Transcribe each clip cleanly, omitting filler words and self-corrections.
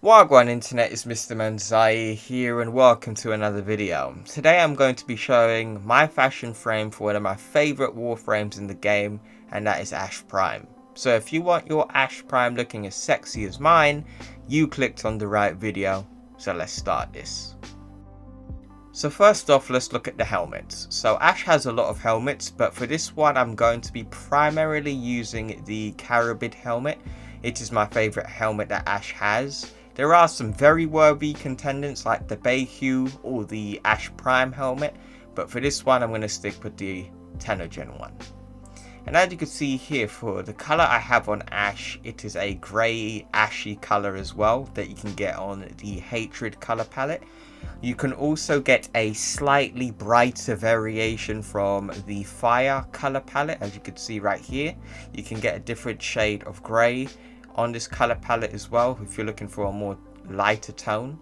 Wagwan Internet, is Mr. Menziah here and welcome to another video. Today I'm going to be showing my fashion frame for one of my favourite Warframes in the game, and that is Ash Prime. So if you want your Ash Prime looking as sexy as mine, you clicked on the right video, so let's start this. So first off, let's look at the helmets. So Ash has a lot of helmets, but for this one I'm going to be primarily using the Carabid helmet. It is my favourite helmet that Ash has. There are some very worthy contenders like the Bayhue or the Ash Prime helmet, but for this one I'm going to stick with the Tenogen one. And as you can see here, for the colour I have on Ash, it is a grey ashy colour as well that you can get on the Hatred colour palette. You can also get a slightly brighter variation from the Fire colour palette. As you can see right here, you can get a different shade of grey on this colour palette as well if you're looking for a more lighter tone.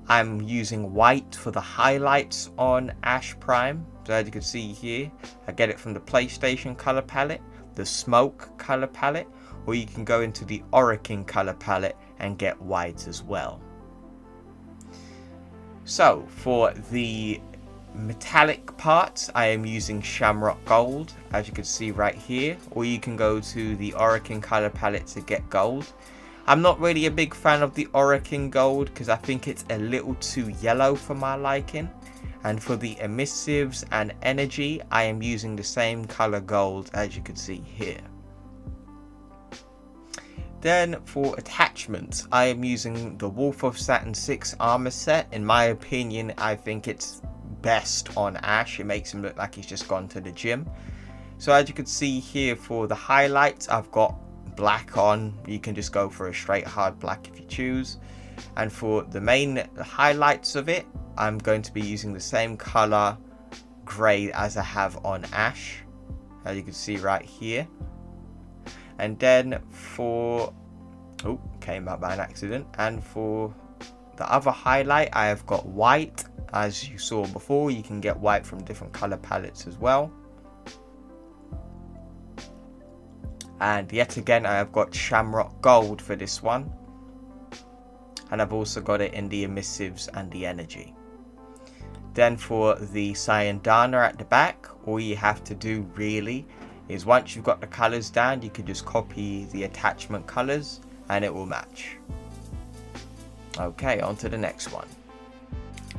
I'm using white for the highlights on Ash Prime. So as you can see here, I get it from the PlayStation colour palette, the Smoke colour palette, or you can go into the Orokin colour palette and get white as well. So for the metallic parts, I am using Shamrock Gold, as you can see right here, or you can go to the Orokin colour palette to get gold. I'm not really a big fan of the Orokin Gold because I think it's a little too yellow for my liking. And for the emissives and energy, I am using the same colour gold as you can see here. Then for attachments, I am using the Wolf of Saturn 6 armor set. In my opinion, I think it's best on Ash. It makes him look like he's just gone to the gym. So as you can see here, for the highlights I've got black on. You can just go for a straight hard black if you choose. And for the main highlights of it, I'm going to be using the same color grey as I have on Ash, as you can see right here. And then for came out by an accident. And for the other highlight, I have got white. As you saw before, you can get white from different color palettes as well. And yet again, I have got Shamrock Gold for this one. And I've also got it in the emissives and the energy. Then for the Syandana at the back, all you have to do really is once you've got the colours down, you can just copy the attachment colours and it will match. Okay, on to the next one.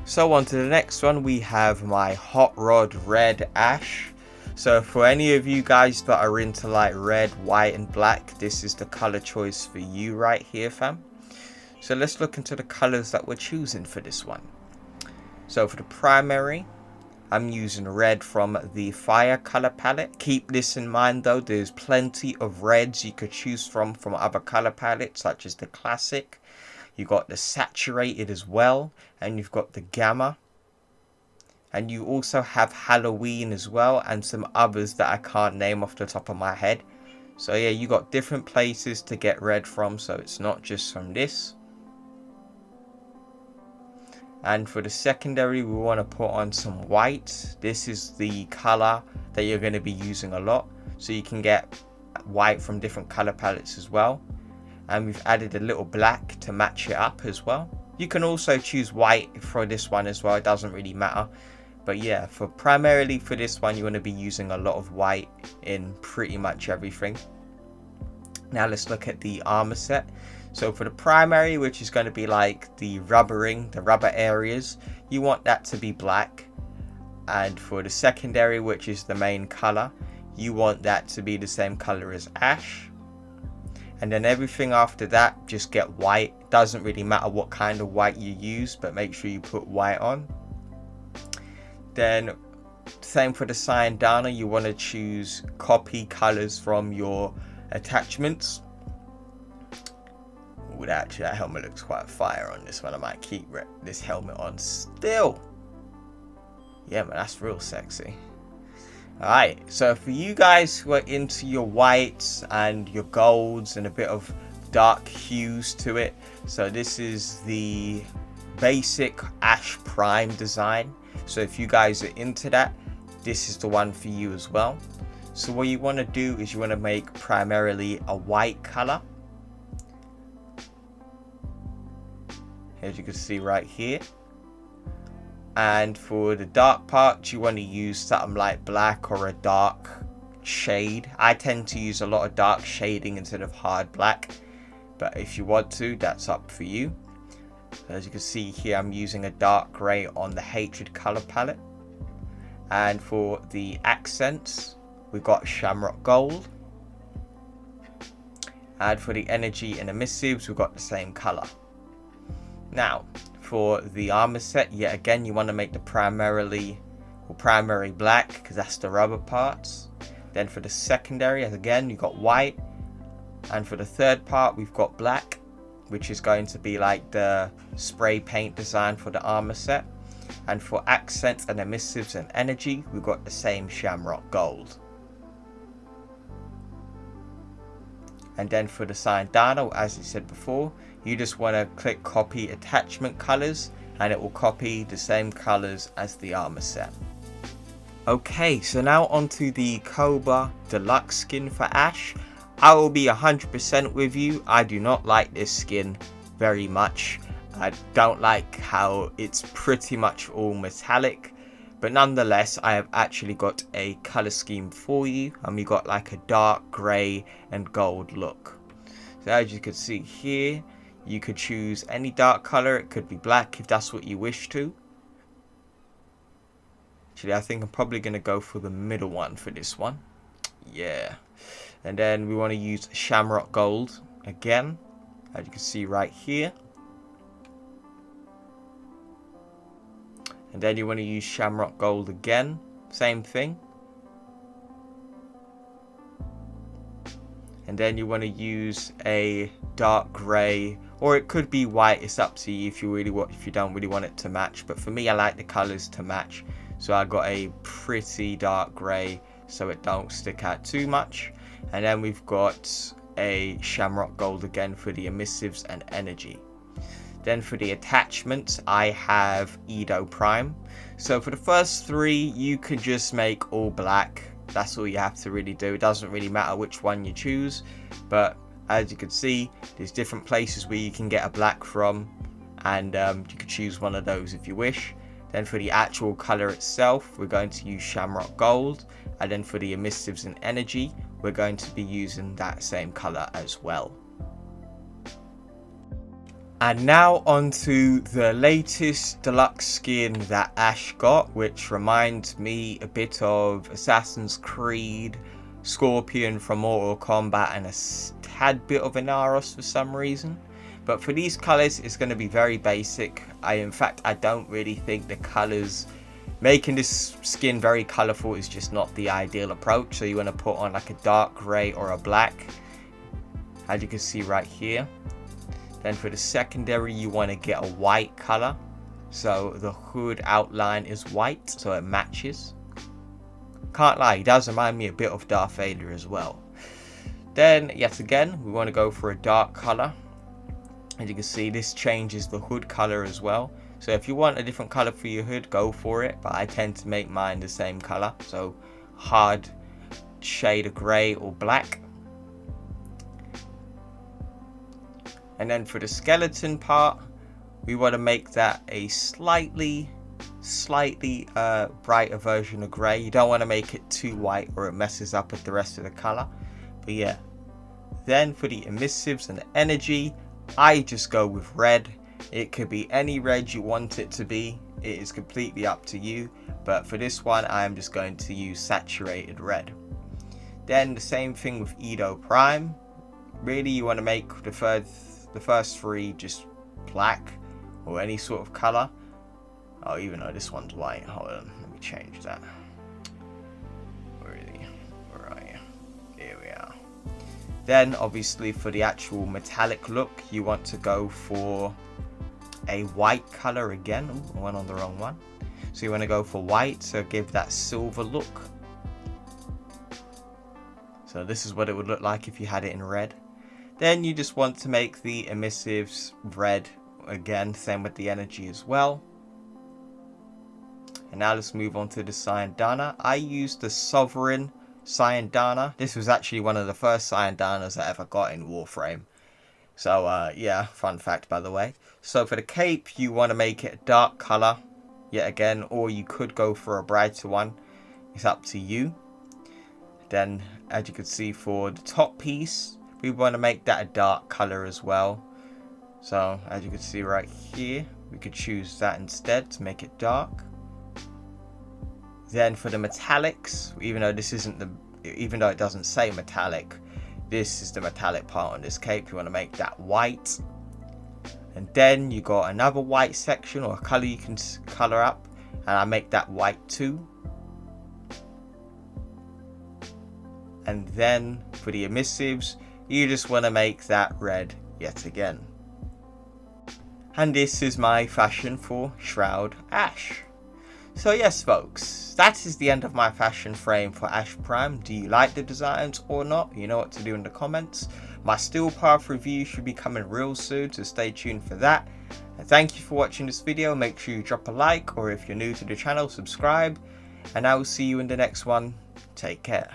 So on to the next one, we have my Hot Rod Red Ash. So for any of you guys that are into like red, white and black, this is the colour choice for you right here, fam. So let's look into the colours that we're choosing for this one. So for the primary, I'm using red from the Fire colour palette. Keep this in mind though, there's plenty of reds you could choose from other colour palettes such as the Classic. You got the Saturated as well, and you've got the Gamma. And you also have Halloween as well, and some others that I can't name off the top of my head. So yeah, you got different places to get red from, so it's not just from this. And for the secondary, we want to put on some white. This is the color that you're going to be using a lot, so you can get white from different color palettes as well. And we've added a little black to match it up as well. You can also choose white for this one as well, it doesn't really matter. But yeah, primarily for this one, you want to be using a lot of white in pretty much everything. Now let's look at the armor set. So for the primary, which is going to be like the rubbering, the rubber areas, you want that to be black. And for the secondary, which is the main color, you want that to be the same color as Ash. And then everything after that, just get white. Doesn't really matter what kind of white you use, but make sure you put white on. Then same for the Syandana, you want to choose copy colors from your attachments. Ooh, actually that helmet looks quite fire on this one. I might keep this helmet on still. Yeah man, that's real sexy. Alright, so for you guys who are into your whites and your golds and a bit of dark hues to it, so this is the basic Ash Prime design. So if you guys are into that, this is the one for you as well. So what you want to do is you want to make primarily a white color. as you can see right here. And for the dark part, you want to use something like black or a dark shade. I tend to use a lot of dark shading instead of hard black, but if you want to, that's up for you. As you can see here, I'm using a dark grey on the Hatred color palette. And for the accents, we've got Shamrock Gold. And for the energy and emissives, we've got the same color. Now, for the armor set, yet again, you want to make the primary black, because that's the rubber parts. Then for the secondary, again, you've got white. And for the third part, we've got black, which is going to be like the spray paint design for the armor set. And for accents and emissives and energy, we've got the same Shamrock Gold. And then for the Sayandana, as I said before, you just want to click copy attachment colors, and it will copy the same colors as the armor set. Okay, so now onto the Cobra Deluxe Skin for Ash. I will be 100% with you. I do not like this skin very much. I don't like how it's pretty much all metallic, but nonetheless, I have actually got a color scheme for you, and we got like a dark grey and gold look. So as you can see here, you could choose any dark color. It could be black if that's what you wish to. Actually, I think I'm probably going to go for the middle one for this one. Yeah. And then we want to use Shamrock Gold again, as you can see right here. And then you want to use Shamrock Gold again, same thing. And then you want to use a dark grey, or it could be white. It's up to you if you don't really want it to match. But for me, I like the colours to match, so I got a pretty dark grey so it don't stick out too much. And then we've got a Shamrock Gold again for the emissives and energy. Then for the attachments, I have Edo Prime. So for the first three, you could just make all black. That's all you have to really do. It doesn't really matter which one you choose. But as you can see, there's different places where you can get a black from. And you could choose one of those if you wish. Then for the actual color itself, we're going to use Shamrock Gold. And then for the emissives and energy, we're going to be using that same color as well. And now onto the latest deluxe skin that Ash got, which reminds me a bit of Assassin's Creed, Scorpion from Mortal Kombat, and a tad bit of Inaros for some reason. But for these colors, it's going to be very basic. In fact, I don't really think the colors, making this skin very colorful is just not the ideal approach. So you want to put on like a dark gray or a black, as you can see right here. Then for the secondary, you want to get a white color, so the hood outline is white, so it matches. Can't lie, he does remind me a bit of Darth Vader as well. Then yet again, we want to go for a dark color. As you can see, this changes the hood color as well. So if you want a different color for your hood, go for it, but I tend to make mine the same color, so hard shade of gray or black. And then for the skeleton part, we want to make that a slightly brighter version of grey. You don't want to make it too white or it messes up with the rest of the colour. But yeah. Then for the emissives and the energy, I just go with red. It could be any red you want it to be. It is completely up to you. But for this one, I am just going to use saturated red. Then the same thing with Edo Prime. Really, you want to make the first three just black or any sort of color. Oh, even though this one's white. Hold on, let me change that. Where are you? Here we are. Then obviously for the actual metallic look, you want to go for a white color again. Ooh, I went on the wrong one. So you want to go for white, so give that silver look. So this is what it would look like if you had it in red. Then you just want to make the emissives red again, same with the energy as well. And now let's move on to the Sayandana. I used the Sovereign Sayandana. This was actually one of the first Sayandanas I ever got in Warframe. So yeah, fun fact by the way. So for the cape, you want to make it a dark color yet again, or you could go for a brighter one. It's up to you. Then, as you can see, for the top piece, we want to make that a dark color as well. So as you can see right here, we could choose that instead to make it dark. Then for the metallics, even though it doesn't say metallic, this is the metallic part on this cape. You want to make that white. And then you got another white section or a color you can color up, and I make that white too. And then for the emissives, you just want to make that red yet again. And this is my fashion for Shroud Ash. So yes folks, that is the end of my fashion frame for Ash Prime. Do you like the designs or not? You know what to do in the comments. My Steel Path review should be coming real soon, so stay tuned for that. And thank you for watching this video. Make sure you drop a like, or if you're new to the channel, subscribe. And I will see you in the next one. Take care.